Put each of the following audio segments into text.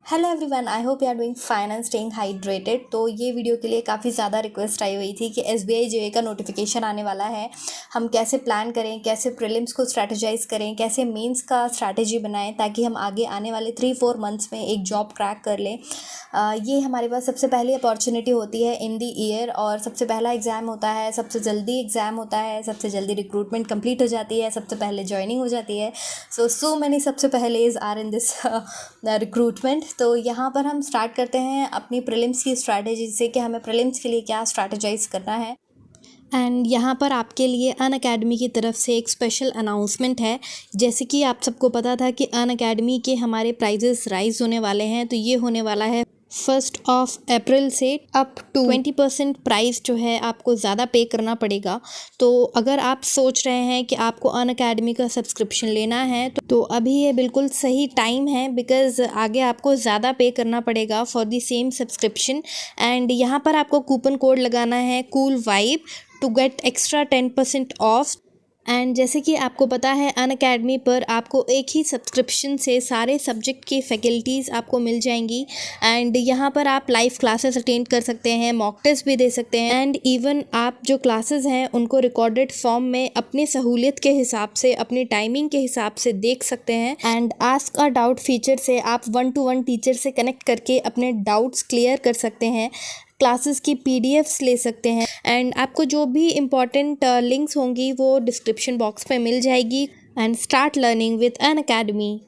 Hello everyone, I hope you are doing fine and staying hydrated. तो ये video के लिए काफ़ी ज़्यादा रिक्वेस्ट आई हुई थी कि एसबीआई जेईई का नोटिफिकेशन आने वाला है, हम कैसे प्लान करें, कैसे प्रीलिम्स को स्ट्रैटेजाइज करें, कैसे मेंस का स्ट्रैटेजी बनाएं ताकि हम आगे आने वाले 3-4 मंथ्स में एक जॉब क्रैक कर लें। ये हमारे पास सबसे पहली अपॉर्चुनिटी होती है इन दी ईयर, और सबसे पहला एग्ज़ाम होता है, सबसे जल्दी एग्ज़ाम होता है, सबसे जल्दी रिक्रूटमेंट कंप्लीट हो जाती है, सबसे पहले ज्वाइनिंग हो जाती है। सो मैनी सबसे पहले आर इन दिस रिक्रूटमेंट। तो यहाँ पर हम स्टार्ट करते हैं अपनी प्रीलिम्स की स्ट्रैटेजी से कि हमें प्रीलिम्स के लिए क्या स्ट्रैटेजाइज करना है। एंड यहाँ पर आपके लिए अनअकैडमी की तरफ से एक स्पेशल अनाउंसमेंट है। जैसे कि आप सबको पता था कि अनअकैडमी के हमारे प्राइजेस राइज होने वाले हैं, तो ये होने वाला है 1 अप्रैल से अप टू 20% प्राइस जो है आपको ज़्यादा पे करना पड़ेगा। तो अगर आप सोच रहे हैं कि आपको अनअकैडमी का सब्सक्रिप्शन लेना है तो अभी ये बिल्कुल सही टाइम है, बिकॉज़ आगे आपको ज़्यादा पे करना पड़ेगा for the same subscription. And यहाँ पर आपको कूपन कोड लगाना है cool vibe to get extra 10% off. And जैसे कि आपको पता है अनअकैडमी पर आपको एक ही सब्सक्रिप्शन से सारे सब्जेक्ट की फैकल्टीज़ आपको मिल जाएंगी। एंड यहाँ पर आप लाइव क्लासेस अटेंड कर सकते हैं, मॉक टेस्ट भी दे सकते हैं, एंड इवन आप जो क्लासेस हैं उनको रिकॉर्डेड फॉर्म में अपनी सहूलियत के हिसाब से, अपनी टाइमिंग के हिसाब से देख सकते हैं। And ask a doubt feature से आप 1-to-1 टीचर से कनेक्ट करके अपने डाउट्स क्लियर कर सकते हैं, क्लासेस की पीडीएफ्स ले सकते हैं। एंड आपको जो भी इम्पॉर्टेंट लिंक्स होंगी वो डिस्क्रिप्शन बॉक्स में मिल जाएगी। And start learning with Unacademy.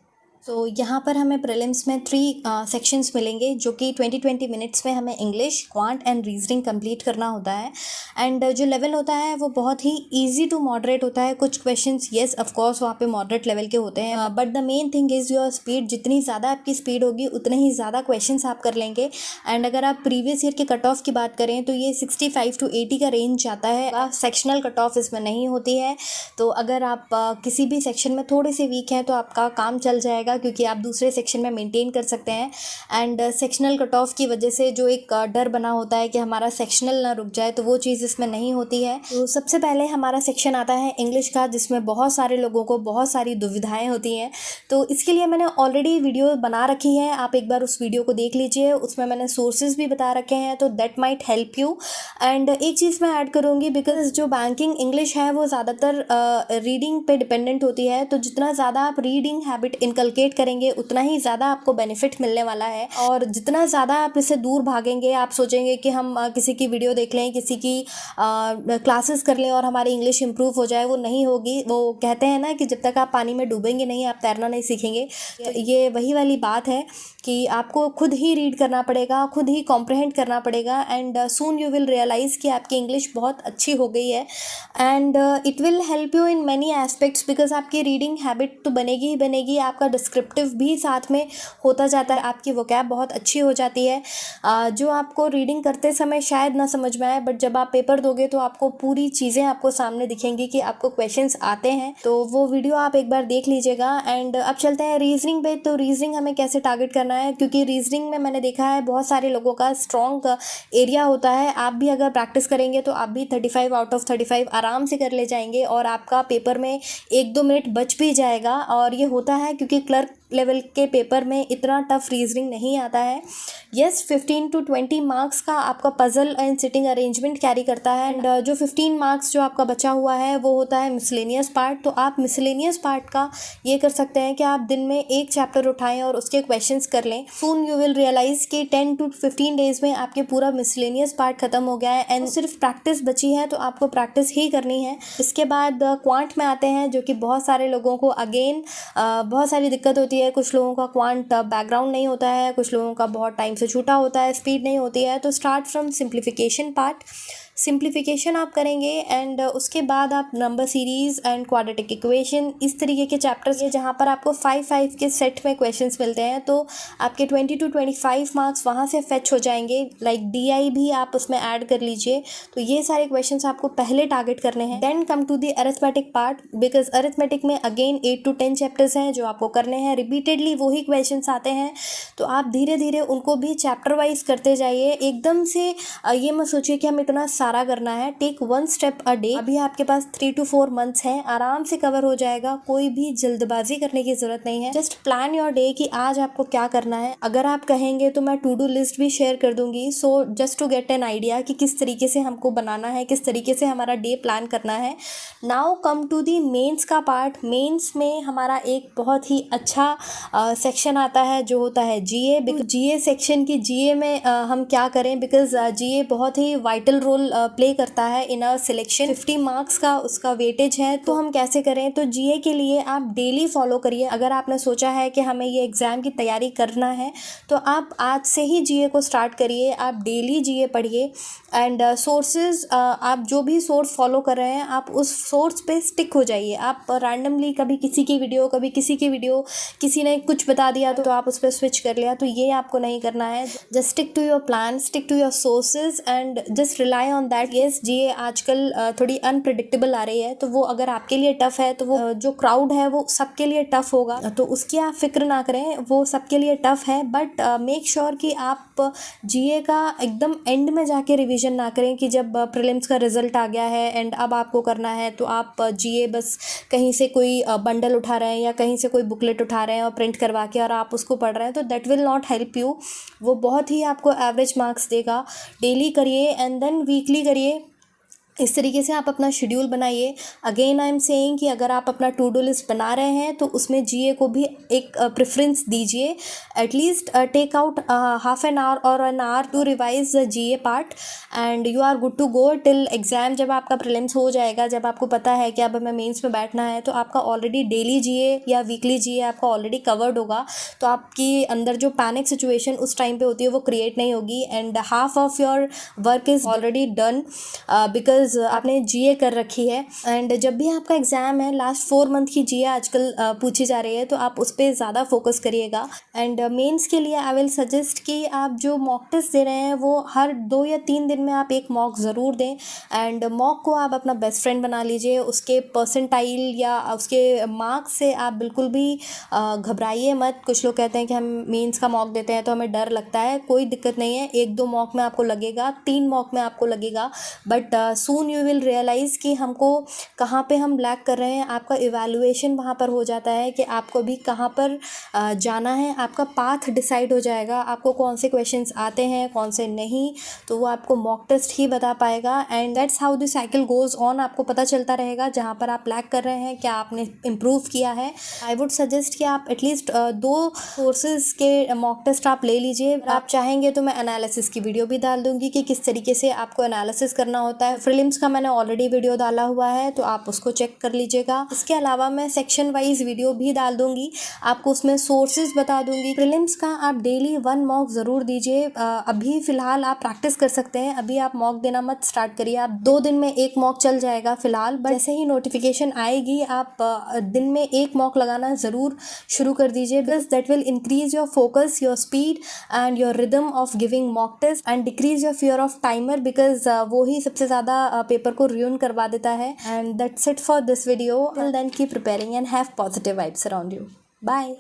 तो यहाँ पर हमें प्रीलिम्स में 3 सेक्शंस मिलेंगे, जो कि 20 मिनट्स में हमें English, quant and reasoning complete करना होता है। एंड जो लेवल होता है वो बहुत ही इजी टू मॉडरेट होता है। कुछ क्वेश्चंस येस ऑफ कोर्स वहाँ पे मॉडरेट लेवल के होते हैं, but the main thing is your speed. जितनी ज़्यादा आपकी स्पीड होगी उतने ही ज़्यादा क्वेश्चंस आप कर लेंगे। एंड अगर आप प्रीवियस ईयर के कट ऑफ की बात करें तो ये 65 to 80 का रेंज आता है। सेक्शनल कट ऑफ इसमें नहीं होती है, तो अगर आप किसी भी सेक्शन में थोड़े से वीक हैं तो आपका काम चल जाएगा, क्योंकि आप दूसरे सेक्शन में मेंटेन कर सकते हैं। एंड सेक्शनल कट ऑफ की वजह से जो एक डर बना होता है कि हमारा सेक्शनल ना रुक जाए, तो वो चीज़ इसमें नहीं होती है। तो सबसे पहले हमारा सेक्शन आता है इंग्लिश का, जिसमें बहुत सारे लोगों को बहुत सारी दुविधाएं होती हैं। तो इसके लिए मैंने ऑलरेडी वीडियो बना रखी है, आप एक बार उस वीडियो को देख लीजिए, उसमें मैंने सोर्सेज भी बता रखे हैं, तो that might help you. And एक चीज़ मैं ऐड करूँगी, बिकॉज जो बैंकिंग इंग्लिश है वो ज़्यादातर रीडिंग पे डिपेंडेंट होती है, तो जितना ज़्यादा आप रीडिंग हैबिट इनकलकेट करेंगे उतना ही ज़्यादा आपको बेनिफिट मिलने वाला है। और जितना ज़्यादा आप इससे दूर भागेंगे, आप सोचेंगे कि हम किसी की वीडियो देख लें, किसी की क्लासेस कर लें और हमारी इंग्लिश इंप्रूव हो जाए, वो नहीं होगी। वो कहते हैं ना कि जब तक आप पानी में डूबेंगे नहीं, आप तैरना नहीं सीखेंगे। तो ये वही वाली बात है कि आपको खुद ही रीड करना पड़ेगा, खुद ही कॉम्प्रहेंड करना पड़ेगा। And soon you will realise कि आपकी इंग्लिश बहुत अच्छी हो गई है। And it will help you in many aspects, because आपकी रीडिंग हैबिट तो बनेगी ही बनेगी, आपका डिस्क्रिप्टिव भी साथ में होता जाता है, आपकी वोकैब बहुत अच्छी हो जाती है। जो आपको रीडिंग करते समय शायद ना समझ में आए, बट जब आप पेपर दोगे तो आपको पूरी चीज़ें आपको सामने दिखेंगी कि आपको क्वेश्चंस आते हैं। तो वो वीडियो आप एक बार देख लीजिएगा। एंड अब चलते हैं रीजनिंग पे। तो रीजनिंग हमें कैसे टारगेट करना है, क्योंकि रीजनिंग में मैंने देखा है बहुत सारे लोगों का स्ट्रॉन्ग एरिया होता है। आप भी अगर प्रैक्टिस करेंगे तो आप भी 35 आउट ऑफ 35 आराम से कर ले जाएंगे, और आपका पेपर में 1-2 मिनट बच भी जाएगा। और ये होता है क्योंकि क्लर्क लेवल के पेपर में इतना टफ रीजनिंग नहीं आता है। यस, 15 to 20 मार्क्स का आपका puzzle and sitting arrangement carry करता है। एंड जो 15 मार्क्स जो आपका बचा हुआ है वो होता है मिसलेनियस पार्ट। तो आप मिसलेनियस पार्ट का ये कर सकते हैं कि आप दिन में एक चैप्टर उठाएं और उसके क्वेश्चंस कर लें। सून यू विल रियलाइज कि 10 to 15 डेज में आपके पूरा मिसलेनियस पार्ट खत्म हो गया है, एंड सिर्फ प्रैक्टिस बची है, तो आपको प्रैक्टिस ही करनी है। इसके बाद क्वांट में आते हैं, जो कि बहुत सारे लोगों को अगेन बहुत सारी दिक्कत होती है। कुछ लोगों का क्वांट बैकग्राउंड नहीं होता है, कुछ लोगों का बहुत टाइम से छूटा होता है, स्पीड नहीं होती है। तो start from simplification part. Simplification आप करेंगे, एंड उसके बाद आप number series and quadratic equation, इस तरीके के चैप्टर्स हैं जहाँ पर आपको 5-5 के सेट में क्वेश्चंस मिलते हैं। तो आपके 20 to 25 मार्क्स वहाँ से फेच हो जाएंगे। लाइक डीआई भी आप उसमें ऐड कर लीजिए। तो ये सारे क्वेश्चंस आपको पहले टारगेट करने हैं। Then come to the arithmetic part, because arithmetic में अगेन 8 to 10 चैप्टर्स हैं जो आपको करने हैं। रिपीटेडली वही क्वेश्चंस आते हैं, तो आप धीरे धीरे उनको भी चैप्टर वाइज करते जाइए। एकदम से ये मत सोचिए कि हम इतना सारा करना है। Take 1 step a day. अभी आपके पास 3 to 4 मंथ्स हैं, आराम से कवर हो जाएगा, कोई भी जल्दबाजी करने की जरूरत नहीं है। जस्ट प्लान योर डे कि आज आपको क्या करना है। अगर आप कहेंगे तो मैं टू डू लिस्ट भी शेयर कर दूंगी, so just to get an idea कि किस तरीके से हमको बनाना है, किस तरीके से हमारा डे प्लान करना है। Now come to the mains का पार्ट। मेंस में हमारा एक बहुत ही अच्छा सेक्शन आता है जो होता है जीए। जीए सेक्शन की जीए में हम क्या करें, बिकॉज जीए बहुत ही वाइटल रोल प्ले करता है इन अ सिलेक्शन। 50 मार्क्स का उसका वेटेज है, तो हम कैसे करें। तो जीए के लिए आप डेली फॉलो करिए। अगर आपने सोचा है कि हमें ये एग्ज़ाम की तैयारी करना है तो आप आज से ही जीए को स्टार्ट करिए। आप डेली जीए पढ़िए एंड सोर्सेज, आप जो भी सोर्स फॉलो कर रहे हैं आप उस सोर्स पे स्टिक हो जाइए। आप रैंडमली कभी किसी की वीडियो, कभी किसी की वीडियो, किसी ने कुछ बता दिया तो आप उस पर स्विच कर लिया, तो ये आपको नहीं करना है। Just stick to your plan, stick to your sources and just rely on that. Yes, GA आजकल थोड़ी अनप्रिडिक्टेबल आ रही है, तो वो अगर आपके लिए टफ है तो वो जो क्राउड है वो सबके लिए टफ होगा, तो उसकी आप फिक्र ना करें, वो सबके लिए टफ है। बट मेक श्योर कि आप जीए का एकदम एंड में जाके रिवीजन ना करें कि जब प्रीलिम्स का रिजल्ट आ गया है एंड अब आपको करना है, तो आप जीए बस कहीं से कोई बंडल उठा रहे हैं या कहीं से कोई बुकलेट उठा रहे हैं और प्रिंट करवा के और आप उसको पढ़ रहे हैं, तो that will not help you. वो बहुत ही आपको एवरेज मार्क्स देगा। डेली करिए एंड देन वीकली करिए। इस तरीके से आप अपना शेड्यूल बनाइए। अगेन आई एम सेइंग कि अगर आप अपना टू डू लिस्ट बना रहे हैं तो उसमें जीए को भी एक प्रेफरेंस दीजिए। At least take out half an hour और an hour to revise the GA part and you are good to go till exam. जब आपका प्रीलिम्स हो जाएगा, जब आपको पता है कि अब हमें मेंस में बैठना है, तो आपका ऑलरेडी डेली जीए या वीकली जीए आपका ऑलरेडी कवर्ड होगा, तो आपकी अंदर जो पैनिक सिचुएशन उस टाइम पे होती है वो क्रिएट नहीं होगी and half of your work is already done because आपने जीए कर रखी है। एंड जब भी आपका एग्जाम है, लास्ट 4 मंथ की जीए आजकल पूछी जा रही है, तो आप उस पर ज़्यादा फोकस करिएगा। एंड मेंस के लिए आई विल सजेस्ट कि आप जो मॉक टेस्ट दे रहे हैं वो हर 2 या 3 दिन में आप एक मॉक ज़रूर दें एंड मॉक को आप अपना बेस्ट फ्रेंड बना लीजिए। उसके परसेंटाइल या उसके मार्क्स से आप बिल्कुल भी घबराइए मत। कुछ लोग कहते हैं कि हम मेंस का मॉक देते हैं तो हमें डर लगता है, कोई दिक्कत नहीं है। 1-2 मॉक में आपको लगेगा, 3 मॉक में आपको लगेगा, but soon you will realise कि हमको कहाँ पे हम लैग कर रहे हैं। आपका इवैल्यूएशन वहाँ पर हो जाता है कि आपको भी कहाँ पर जाना है। आपका पाथ डिसाइड हो जाएगा, आपको कौन से क्वेश्चंस आते हैं कौन से नहीं, तो वो आपको मॉक टेस्ट ही बता पाएगा and that's how the cycle goes on. आपको पता चलता रहेगा जहाँ पर आप लैग कर रहे हैं, क्या आपने इम्प्रूव किया है। आई वुड सजेस्ट कि आप एटलीस्ट 2 कोर्सेज के मॉक टेस्ट आप ले लीजिए। आप चाहेंगे तो मैं एनालिसिस की वीडियो भी डाल दूंगी कि किस तरीके से आपको एनालिसिस करना होता है। प्रीलिम्स का मैंने ऑलरेडी वीडियो डाला हुआ है, तो आप उसको चेक कर लीजिएगा। इसके अलावा मैं सेक्शन वाइज वीडियो भी डाल दूंगी, आपको उसमें सोर्सेज बता दूंगी। प्रीलिम्स का आप डेली 1 मॉक ज़रूर दीजिए। अभी फ़िलहाल आप प्रैक्टिस कर सकते हैं, अभी आप मॉक देना मत स्टार्ट करिए। आप 2 दिन में 1 मॉक चल जाएगा फ़िलहाल, बट जैसे ही नोटिफिकेशन आएगी आप दिन में 1 मॉक लगाना ज़रूर शुरू कर दीजिए, because that will increase your focus, your speed and your rhythm of giving mock test and decrease your fear of timer, because वो ही सबसे ज़्यादा पेपर को ruin करवा देता है। And that's it for this video. Till then keep preparing and have positive vibes around you. Bye.